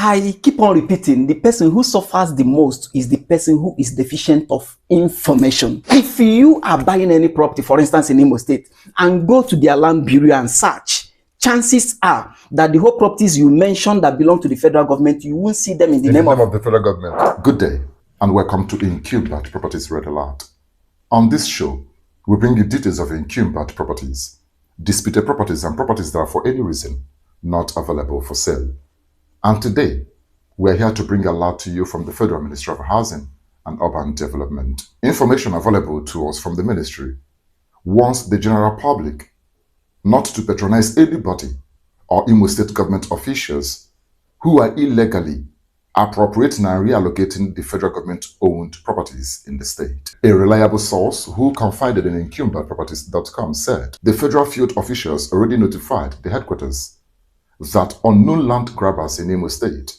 I keep on repeating, the person who suffers the most is the person who is deficient of information. If you are buying any property, for instance, in Imo State, and go to the Land Bureau and search, chances are that the whole properties you mentioned that belong to the federal government, you won't see them in the name of the federal government. Good day, and welcome to Encumbered Properties Red Alert. On this show, we bring you details of encumbered properties, disputed properties, and properties that are for any reason not available for sale. And today, we're here to bring alert to you from the Federal Ministry of Housing and Urban Development. Information available to us from the ministry warns the general public not to patronize anybody or Imo State government officials who are illegally appropriating and reallocating the federal government-owned properties in the state. A reliable source who confided in EncumberedProperties.com said the federal field officials already notified the headquarters that unknown land grabbers in Imo State,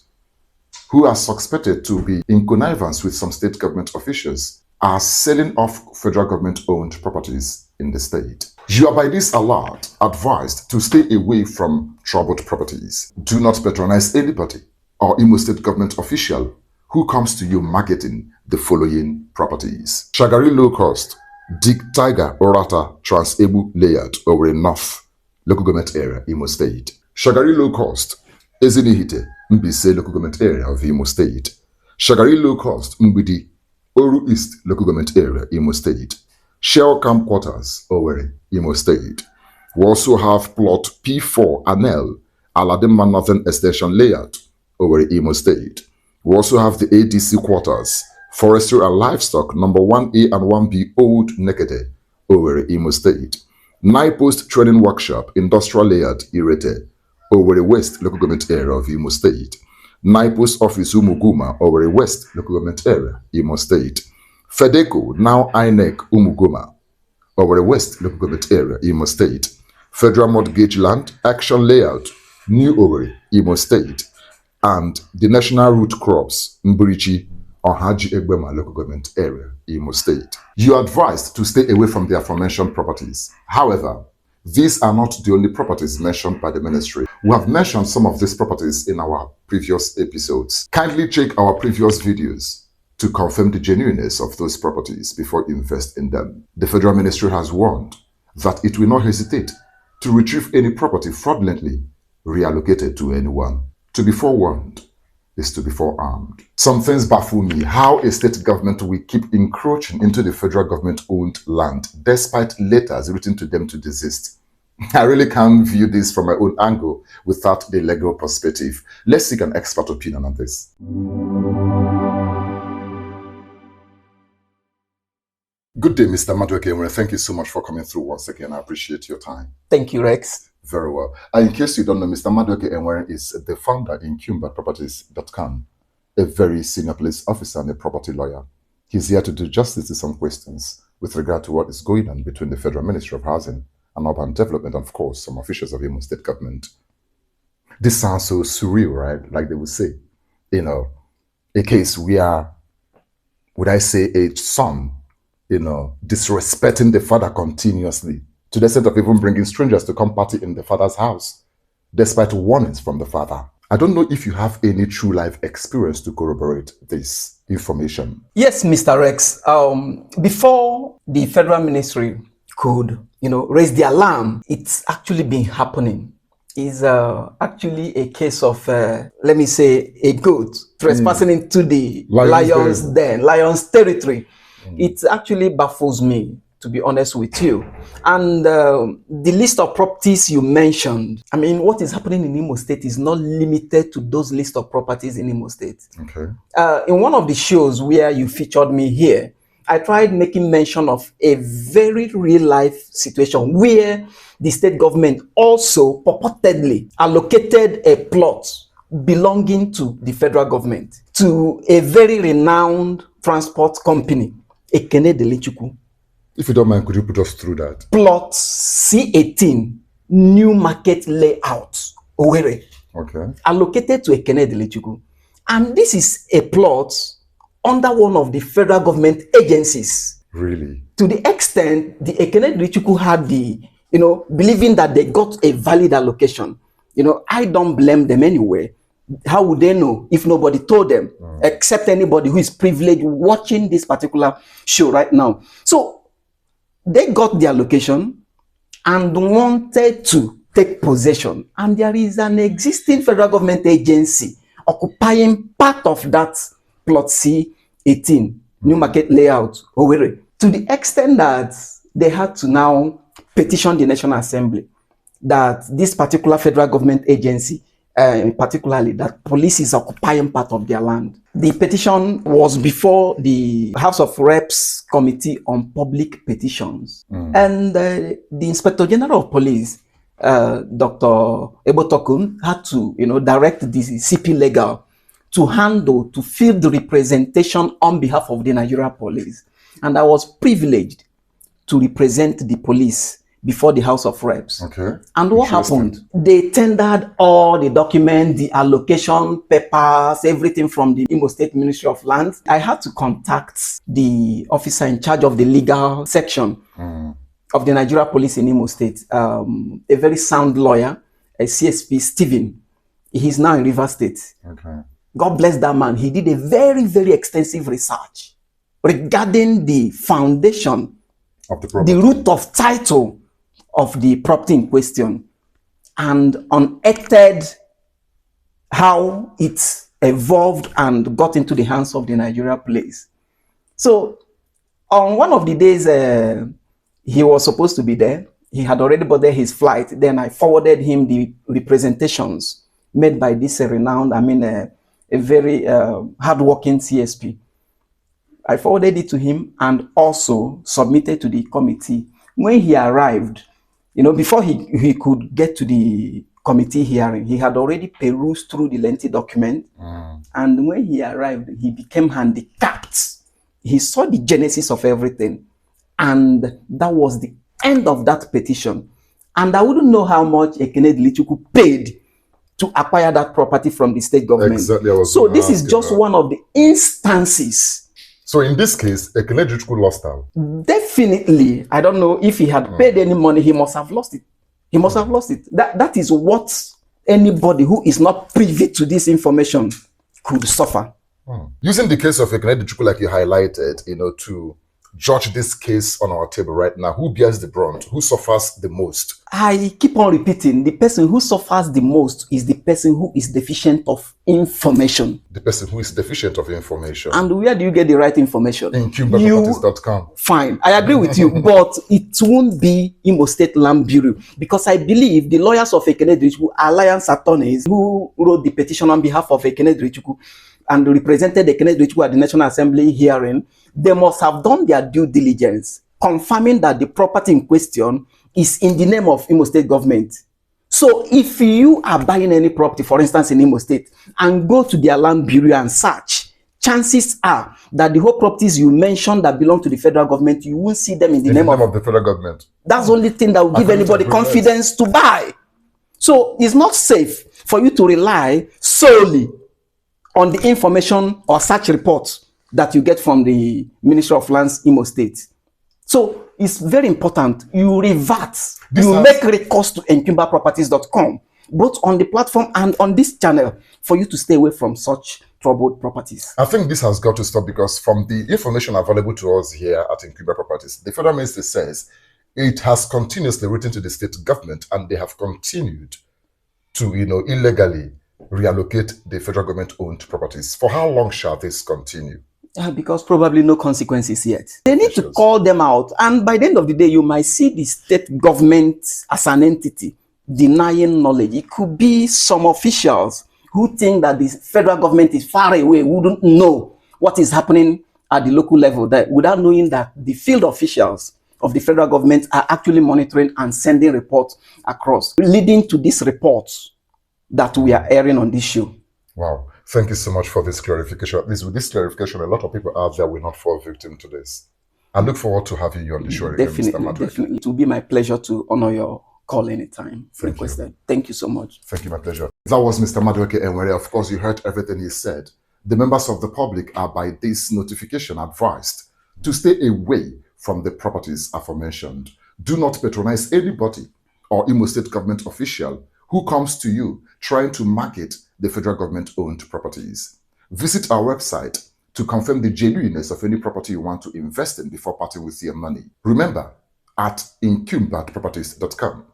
who are suspected to be in connivance with some state government officials, are selling off federal government-owned properties in the state. You are by this alert advised to stay away from troubled properties. Do not patronize anybody or Imo State government official who comes to you marketing the following properties: Shagari Low Cost, Dig Tiger Orata Trans-Ebu Layout, Owerri North, Local Government Area, Imo State. Shagari Low Cost, Ezinihite, Mbise, Local Government Area of Imo State. Shagari Low Cost, Mbidi, Oru East, Local Government Area, Imo State. Shell Camp Quarters, Owerri, Imo State. We also have plot P4 Anel, Aladima Northern Extension Layout, Owerri, Imo State. We also have the ADC Quarters, Forestry and Livestock, number 1A and 1B, Old Nekede, Owerri, Imo State. Nine-Post Training Workshop, Industrial Layout, Irete, Owerri West, Local Government Area of Imo State. Nine-Post Office, Umuguma, Owerri West, Local Government Area, Imo State. Fedeco, now INEC, Umugoma, Owerri West, Local Government Area, Imo State. Federal Mortgage Land, Action Layout, New Owerri, Imo State. And the National Root Crops, Mburichi, Ohaji Egbema, Local Government Area, Imo State. You are advised to stay away from the aforementioned properties. However, these are not the only properties mentioned by the ministry. We have mentioned some of these properties in our previous episodes. Kindly check our previous videos to confirm the genuineness of those properties before you invest in them. The Federal Ministry has warned that it will not hesitate to retrieve any property fraudulently reallocated to anyone. To be forewarned is to be forearmed. Some things baffle me: how a state government will keep encroaching into the federal government-owned land despite letters written to them to desist. I really can't view this from my own angle without the legal perspective. Let's seek an expert opinion on this. Good day, Mr. Madueke Enwere. Thank you so much for coming through once again. I appreciate your time. Thank you, Rex. Very well. And in case you don't know, Mr. Madueke Enwere is the founder in EncumberedProperties.com, a very senior police officer and a property lawyer. He's here to do justice to some questions with regard to what is going on between the Federal Ministry of Housing and Urban Development, and of course, some officials of Imo State government. This sounds so surreal, right? Like they would say, you know, a case where, would I say, a son, you know, disrespecting the father continuously, to the extent of even bringing strangers to come party in the father's house, despite warnings from the father. I don't know if you have any true life experience to corroborate this information. Yes, Mr. Rex. Before the federal ministry could, raise the alarm, it's actually been happening. It's actually a case of, let me say, a goat trespassing into the lion's territory. It actually baffles me, to be honest with you. And the list of properties you mentioned, I mean, what is happening in Imo State is not limited to those list of properties in Imo State. Okay. In one of the shows where you featured me here, I tried making mention of a very real life situation where the state government also purportedly allocated a plot belonging to the federal government to a very renowned transport company, EkeneDiliChukwu. If you don't mind, could you put us through that? Plot C18 New Market Layout, Owerri. Okay. Allocated to EkeneDiliChukwu. And this is a plot under one of the federal government agencies. Really? To the extent the EkeneDiliChukwu had the, believing that they got a valid allocation. I don't blame them anyway. How would they know if nobody told them, except anybody who is privileged watching this particular show right now? So they got their location and wanted to take possession. And there is an existing federal government agency occupying part of that plot C18 New Market Layout, Owerri, to the extent that they had to now petition the National Assembly that this particular federal government agency, particularly that police is occupying part of their land. The petition was before the House of Reps Committee on Public Petitions. And the Inspector General of Police, Dr. Ebotokun, had to direct the CP Legal to handle, to field the representation on behalf of the Nigeria Police. And I was privileged to represent the police before the House of Reps. Okay. And what happened? They tendered all the documents, the allocation papers, everything from the Imo State Ministry of Lands. I had to contact the officer in charge of the legal section of the Nigeria Police in Imo State, a very sound lawyer, a CSP, Stephen. He's now in Rivers State. Okay. God bless that man. He did a very, very extensive research regarding the foundation Of the property. the root of title of the property in question, and unearthed how it evolved and got into the hands of the Nigeria Police. So on one of the days he was supposed to be there, he had already boarded his flight. Then I forwarded him the representations made by this renowned, a very hardworking CSP. I forwarded it to him and also submitted to the committee. When he arrived, before he could get to the committee hearing, he had already perused through the lengthy document. And when he arrived, he became handicapped. He saw the genesis of everything. And that was the end of that petition. And I wouldn't know how much EkeneDiliChukwu paid to acquire that property from the state government. Exactly. So this is just one of the instances. So in this case, EkeneDiliChukwu lost out. Definitely. I don't know if he had paid any money, he must have lost it. He must have lost it. That is what anybody who is not privy to this information could suffer. Using the case of EkeneDiliChukwu, like you highlighted, to judge this case on our table right now, who bears the brunt? Who suffers the most? I keep on repeating, the person who suffers the most is the person who is deficient of information. The person who is deficient of information. And where do you get the right information? Encumberedproperties.com. Fine, I agree with you, but it won't be Imo State Land Bureau, because I believe the lawyers of EkeneDiliChukwu, alliance attorneys who wrote the petition on behalf of EkeneDiliChukwu and represented EkeneDiliChukwu at the National Assembly hearing, they must have done their due diligence, confirming that the property in question is in the name of Imo State government. So if you are buying any property, for instance, in Imo State, and go to their land bureau and search, chances are that the whole properties you mentioned that belong to the federal government, you won't see them in the name of the federal government. That's the only thing that will give anybody confidence to buy. So it's not safe for you to rely solely on the information or search reports that you get from the Ministry of Lands, Imo State. So it's very important you revert, make recourse to EncumberedProperties.com, both on the platform and on this channel, for you to stay away from such troubled properties. I think this has got to stop, because from the information available to us here at Encumbered Properties, the federal ministry says it has continuously written to the state government, and they have continued to, illegally reallocate the federal government-owned properties. For how long shall this continue? Because probably no consequences yet. They need to call them out. And by the end of the day, you might see the state government as an entity denying knowledge. It could be some officials who think that the federal government is far away, wouldn't know what is happening at the local level, that without knowing that the field officials of the federal government are actually monitoring and sending reports across, leading to these reports that we are airing on this show. Wow. Thank you so much for this clarification. With this clarification, a lot of people out there will not fall victim to this. I look forward to having you on the show again, Mr. Madueke. Definitely. It will be my pleasure to honor your call anytime. Thank you. Thank you so much. Thank you, my pleasure. That was Mr. Madueke Enwere. Of course, you heard everything he said. The members of the public are, by this notification, advised to stay away from the properties aforementioned. Do not patronize anybody or Imo State government official who comes to you trying to market the federal government-owned properties. Visit our website to confirm the genuineness of any property you want to invest in before parting with your money. Remember, at EncumberedProperties.com,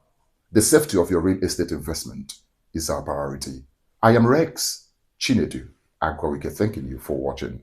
the safety of your real estate investment is our priority. I am Rex Chinedu Agwawike, thanking you for watching.